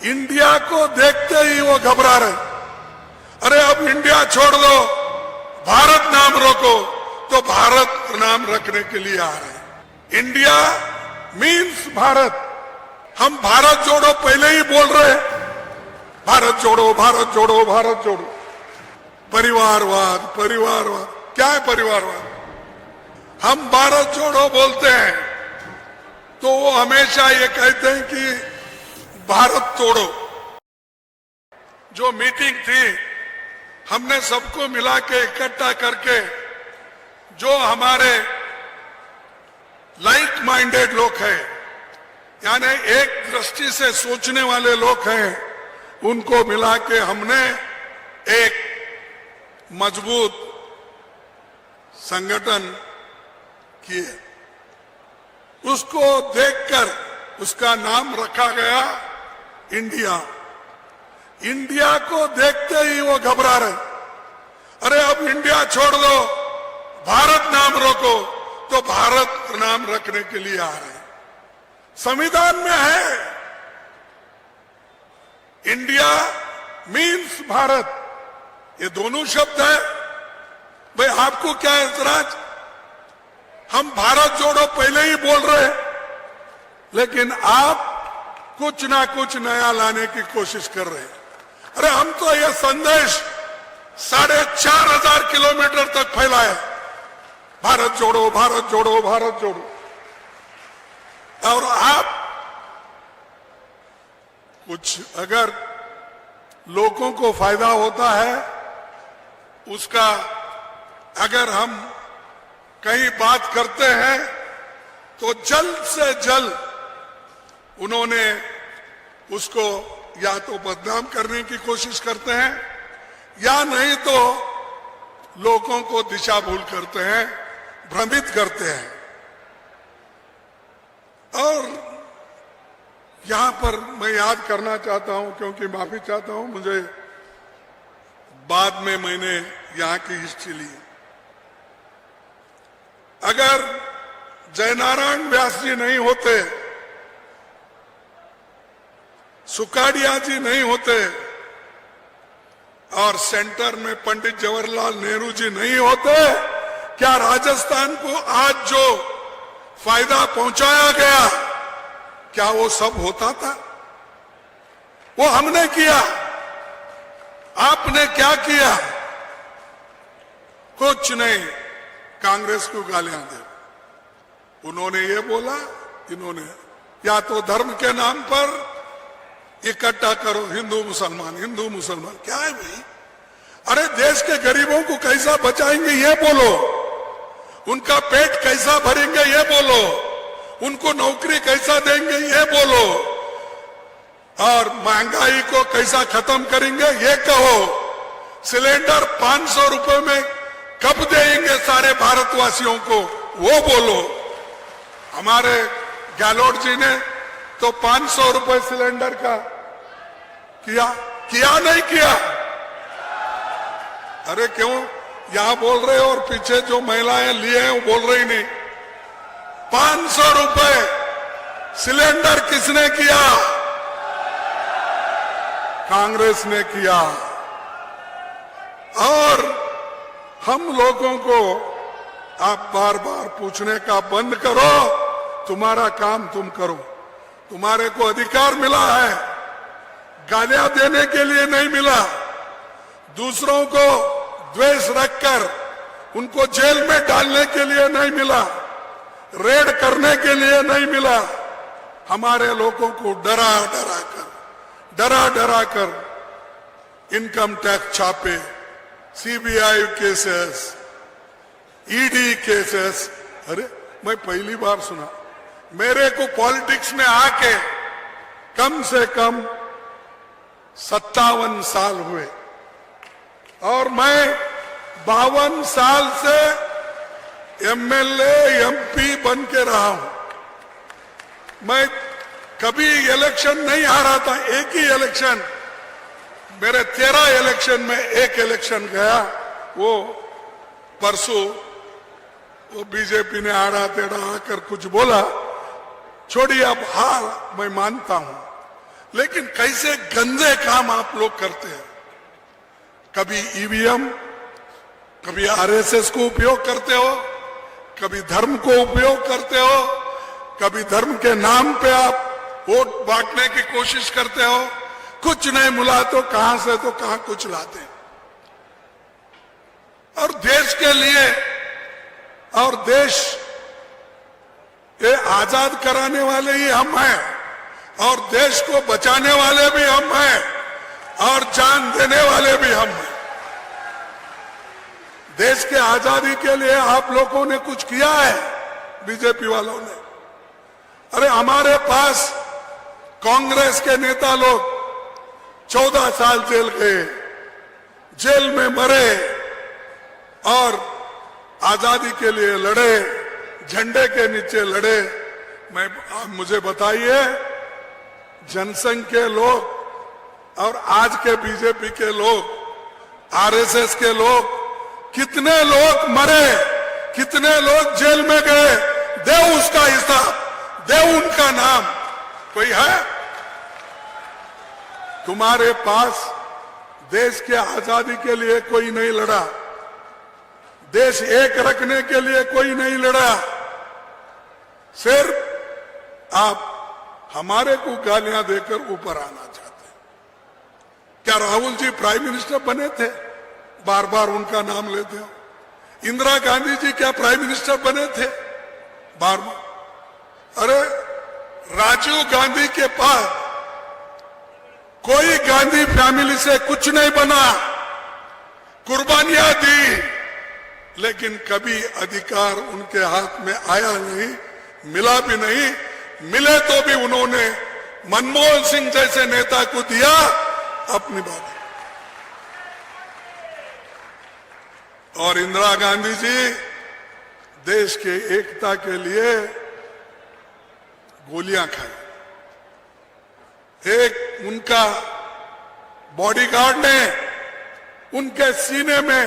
India को देखते ही वो घबरा रहे। अरे अब इंडिया छोड़ दो, भारत नाम रखो, तो भारत नाम रखने के लिए आ रहे। India means Bharat. हम भारत जोड़ो पहले ही बोल रहे, भारत जोड़ो, भारत जोड़ो, भारत जोड़ो। परिवारवाद, परिवारवाद, क्या है परिवारवाद? हम भारत जोड़ो बोलते हैं तो वो हमेशा ये कहते हैं कि भारत तोड़ो। जो मीटिंग थी, हमने सबको मिला के इकट्ठा करके, जो हमारे लाइक माइंडेड लोग हैं, यानी एक दृष्टि से सोचने वाले लोग हैं, उनको मिला के हमने एक मजबूत संगठन किए। उसको देखकर उसका नाम रखा गया इंडिया। इंडिया को देखते ही वो घबरा रहे। अरे अब इंडिया छोड़ दो, भारत नाम रखो, तो भारत नाम रखने के लिए आ रहे। संविधान में है इंडिया मीन्स भारत, ये दोनों शब्द है। भाई आपको क्या ऐतराज? हम भारत जोड़ो पहले ही बोल रहे, लेकिन आप कुछ ना कुछ नया लाने की कोशिश कर रहे हैं। अरे हम तो यह संदेश 4,500 किलोमीटर तक फैलाया, भारत जोड़ो, भारत जोड़ो, भारत जोड़ो। और आप कुछ अगर लोगों को फायदा होता है उसका, अगर हम कहीं बात करते हैं तो जल्द से जल्द उन्होंने उसको या तो बदनाम करने की कोशिश करते हैं, या नहीं तो लोगों को दिशा भूल करते हैं, भ्रमित करते हैं। और यहां पर मैं याद करना चाहता हूं, क्योंकि माफी चाहता हूं, मुझे बाद में मैंने यहां की हिस्ट्री ली। अगर जयनारायण व्यास जी नहीं होते, सुकाड़िया जी नहीं होते, और सेंटर में पंडित जवाहरलाल नेहरू जी नहीं होते, क्या राजस्थान को आज जो फायदा पहुंचाया गया, क्या वो सब होता था? वो हमने किया। आपने क्या किया? कुछ नहीं, कांग्रेस को गालियां दे। उन्होंने ये बोला, इन्होंने या तो धर्म के नाम पर इकट्ठा करो, हिंदू मुसलमान, हिंदू मुसलमान। क्या है भाई? अरे देश के गरीबों को कैसा बचाएंगे ये बोलो, उनका पेट कैसा भरेंगे ये बोलो, उनको नौकरी कैसा देंगे ये बोलो, और महंगाई को कैसा खत्म करेंगे ये कहो। सिलेंडर 500 रुपए में कब देंगे सारे भारतवासियों को वो बोलो। हमारे गहलोत जी ने तो 500 रुपए सिलेंडर का किया नहीं किया? अरे क्यों यहां बोल रहे हो और पीछे जो महिलाएं लिए हैं वो बोल रही नहीं? 500 रुपए सिलेंडर किसने किया? कांग्रेस ने किया। और हम लोगों को आप बार बार पूछने का बंद करो, तुम्हारा काम तुम करो। तुम्हारे को अधिकार मिला है, गालियां देने के लिए नहीं मिला। दूसरों को द्वेष रखकर उनको जेल में डालने के लिए नहीं मिला, रेड करने के लिए नहीं मिला। हमारे लोगों को डरा डरा कर इनकम टैक्स छापे, सीबीआई केसेस, ईडी केसेस। अरे मैं पहली बार सुना। मेरे को पॉलिटिक्स में आके कम से कम 57 साल हुए, और मैं 52 साल से एमएलए एमपी बन के रहा हूं। मैं कभी इलेक्शन नहीं हारा था। एक ही इलेक्शन, मेरे 13 इलेक्शन में एक इलेक्शन गया, वो परसों वो बीजेपी ने आड़ा टेढ़ा आकर कुछ बोला, छोड़िए अब हार मैं मानता हूं, लेकिन कैसे गंदे काम आप लोग करते हैं। कभी ईवीएम, कभी आरएसएस को उपयोग करते हो, कभी धर्म को उपयोग करते हो, कभी धर्म के नाम पे आप वोट बांटने की कोशिश करते हो। कुछ नहीं मिला तो कहां से तो कहां कुछ लाते हैं। और देश के लिए और देश ये आजाद कराने वाले ही हम हैं और देश को बचाने वाले भी हम हैं और जान देने वाले भी हम हैं। देश के आजादी के लिए आप लोगों ने कुछ किया है, बीजेपी वालों ने। अरे हमारे पास कांग्रेस के नेता लोग 14 साल जेल गए, जेल में मरे और आजादी के लिए लड़े, झंडे के नीचे लड़े। मुझे बताइए, जनसंघ के लोग और आज के बीजेपी के लोग, आरएसएस के लोग, कितने लोग मरे, कितने लोग जेल में गए, दे उसका हिसाब, दे उनका नाम। कोई है? तुम्हारे पास देश के आजादी के लिए कोई नहीं लड़ा, देश एक रखने के लिए कोई नहीं लड़ा। सिर्फ आप हमारे को गालियां देकर ऊपर आना चाहते हैं। क्या राहुल जी प्राइम मिनिस्टर बने थे? बार बार उनका नाम लेते हो। इंदिरा गांधी जी क्या प्राइम मिनिस्टर बने थे? बार बार। अरे राजीव गांधी के पास कोई गांधी फैमिली से कुछ नहीं बना, कुर्बानियां दी, लेकिन कभी अधिकार उनके हाथ में आया नहीं, मिला भी नहीं। मिले तो भी उन्होंने मनमोहन सिंह जैसे नेता को दिया अपनी बात। और इंदिरा गांधी जी देश के एकता के लिए गोलियां खाई। एक उनका बॉडीगार्ड ने उनके सीने में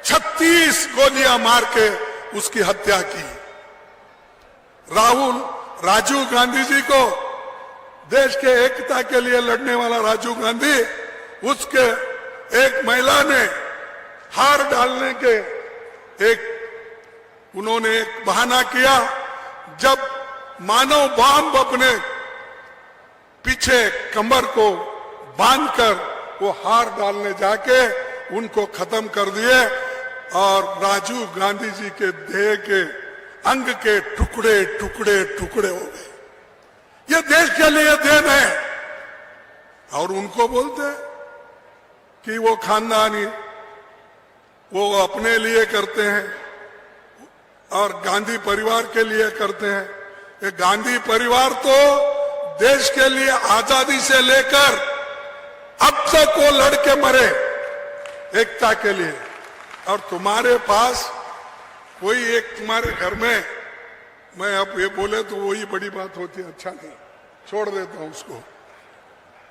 36 गोलियां मार के उसकी हत्या की। राजीव गांधी जी को, देश के एकता के लिए लड़ने वाला राजीव गांधी, उसके एक महिला ने हार डालने के उन्होंने एक बहाना किया। जब मानव बम अपने पीछे कमर को बांधकर वो हार डालने जाके उनको खत्म कर दिए और राजीव गांधी जी के देह के अंग के टुकड़े टुकड़े टुकड़े हो गए। ये देश के लिए देन है। और उनको बोलते कि वो खानदानी, वो अपने लिए करते हैं और गांधी परिवार के लिए करते हैं। ये गांधी परिवार तो देश के लिए आजादी से लेकर अब तक वो लड़के मरे एकता के लिए। और तुम्हारे पास कोई एक, तुम्हारे घर में, मैं अब ये बोले तो वही बड़ी बात होती है, अच्छा नहीं, छोड़ देता हूं उसको।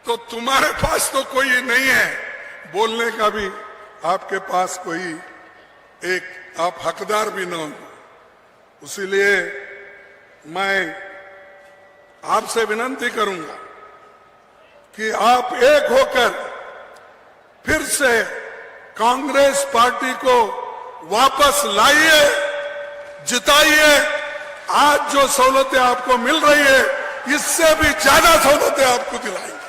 तो तुम्हारे पास तो कोई नहीं है बोलने का भी, आपके पास कोई एक आप हकदार भी ना हो। इसीलिए मैं आपसे विनती करूंगा कि आप एक होकर फिर से कांग्रेस पार्टी को वापस लाइए, जिताइए। आज जो सहूलतें आपको मिल रही है, इससे भी ज्यादा सहूलतें आपको दिलाएंगे।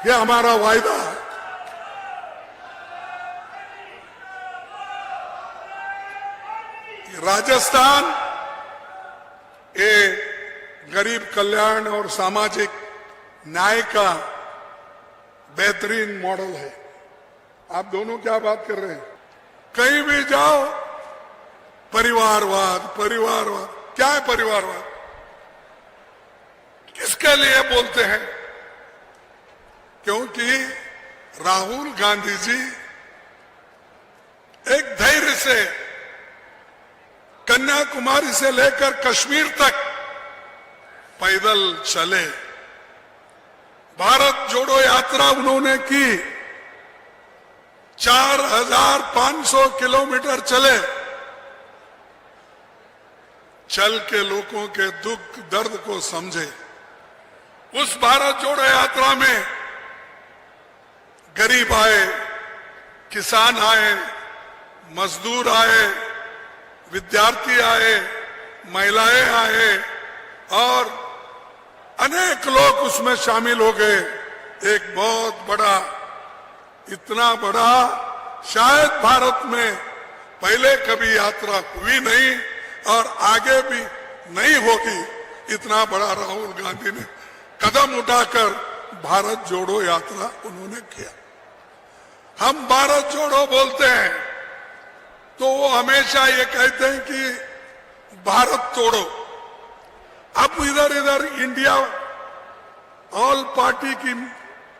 ये हमारा वायदा है। राजस्थान ये गरीब कल्याण और सामाजिक न्याय का बेहतरीन मॉडल है। आप दोनों क्या बात कर रहे हैं? कहीं भी जाओ परिवारवाद, परिवारवाद। क्या है परिवारवाद? किसके लिए बोलते हैं? क्योंकि राहुल गांधी जी एक धैर्य से कन्याकुमारी से लेकर कश्मीर तक पैदल चले। भारत जोड़ो यात्रा उन्होंने की। 4500 किलोमीटर चले। चल के लोगों के दुख दर्द को समझे। उस भारत जोड़ो यात्रा में गरीब आए, किसान आए, मजदूर आए, विद्यार्थी आए, महिलाएं आए और अनेक लोग उसमें शामिल हो गए। एक बहुत बड़ा, इतना बड़ा शायद भारत में पहले कभी यात्रा हुई नहीं और आगे भी नहीं होगी। इतना बड़ा राहुल गांधी ने कदम उठाकर भारत जोड़ो यात्रा उन्होंने किया। हम भारत जोड़ो बोलते हैं तो वो हमेशा ये कहते हैं कि भारत तोड़ो। अब इधर इधर इंडिया ऑल पार्टी की